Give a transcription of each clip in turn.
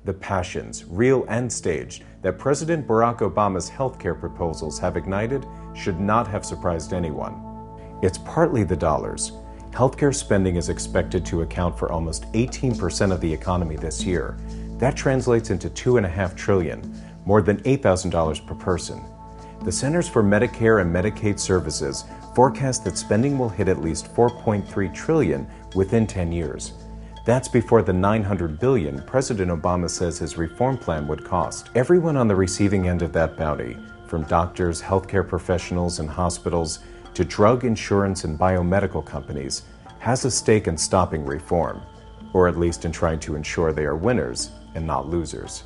The passions, real and staged, that President Barack Obama's healthcare proposals have ignited should not have surprised anyone. It's partly the dollars. Healthcare spending is expected to account for almost 18% of the economy this year. That translates into $2.5 trillion, more than $8,000 per person. The Centers for Medicare and Medicaid Services forecast that spending will hit at least $4.3 trillion within 10 years. That's before the $900 billion President Obama says his reform plan would cost. Everyone on the receiving end of that bounty, from doctors, healthcare professionals, and hospitals, to drug, insurance, and biomedical companies, has a stake in stopping reform, or at least in trying to ensure they are winners and not losers.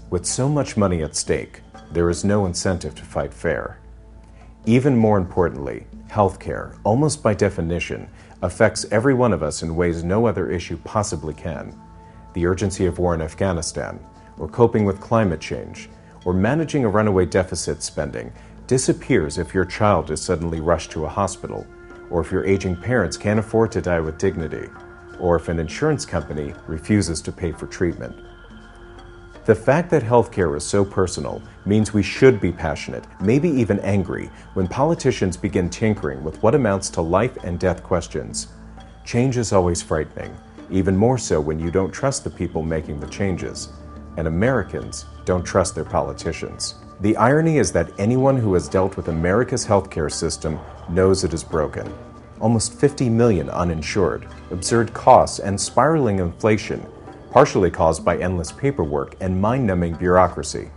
With so much money at stake, there is no incentive to fight fair. Even more importantly, healthcare, almost by definition, affects every one of us in ways no other issue possibly can. The urgency of war in Afghanistan, or coping with climate change, or managing a runaway deficit spending disappears if your child is suddenly rushed to a hospital, or if your aging parents can't afford to die with dignity, or if an insurance company refuses to pay for treatment. The fact that healthcare is so personal means we should be passionate, maybe even angry, when politicians begin tinkering with what amounts to life and death questions. Change is always frightening, even more so when you don't trust the people making the changes, and Americans don't trust their politicians. The irony is that anyone who has dealt with America's healthcare system knows it is broken. Almost 50 million uninsured, absurd costs, and spiraling inflation, partially caused by endless paperwork and mind-numbing bureaucracy,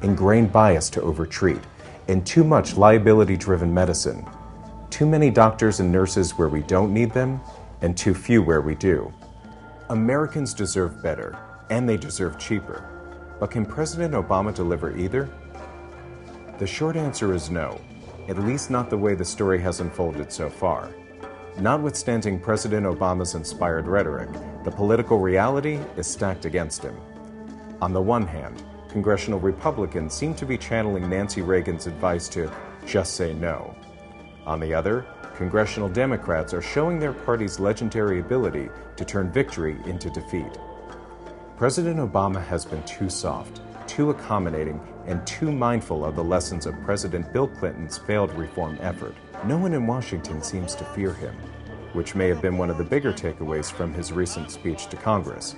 ingrained bias to overtreat, and too much liability-driven medicine, too many doctors and nurses where we don't need them, and too few where we do. Americans deserve better, and they deserve cheaper. But can President Obama deliver either? The short answer is no, at least not the way the story has unfolded so far. Notwithstanding President Obama's inspired rhetoric, the political reality is stacked against him. On the one hand, congressional Republicans seem to be channeling Nancy Reagan's advice to just say no. On the other, congressional Democrats are showing their party's legendary ability to turn victory into defeat. President Obama has been too soft, too accommodating, and too mindful of the lessons of President Bill Clinton's failed reform effort. No one in Washington seems to fear him, which may have been one of the bigger takeaways from his recent speech to Congress.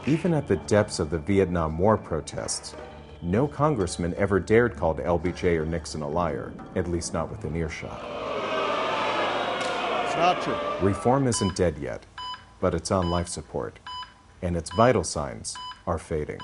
Even at the depths of the Vietnam War protests, no congressman ever dared call LBJ or Nixon a liar, at least not within earshot. It's not true. Reform isn't dead yet, but it's on life support, and its vital signs are fading.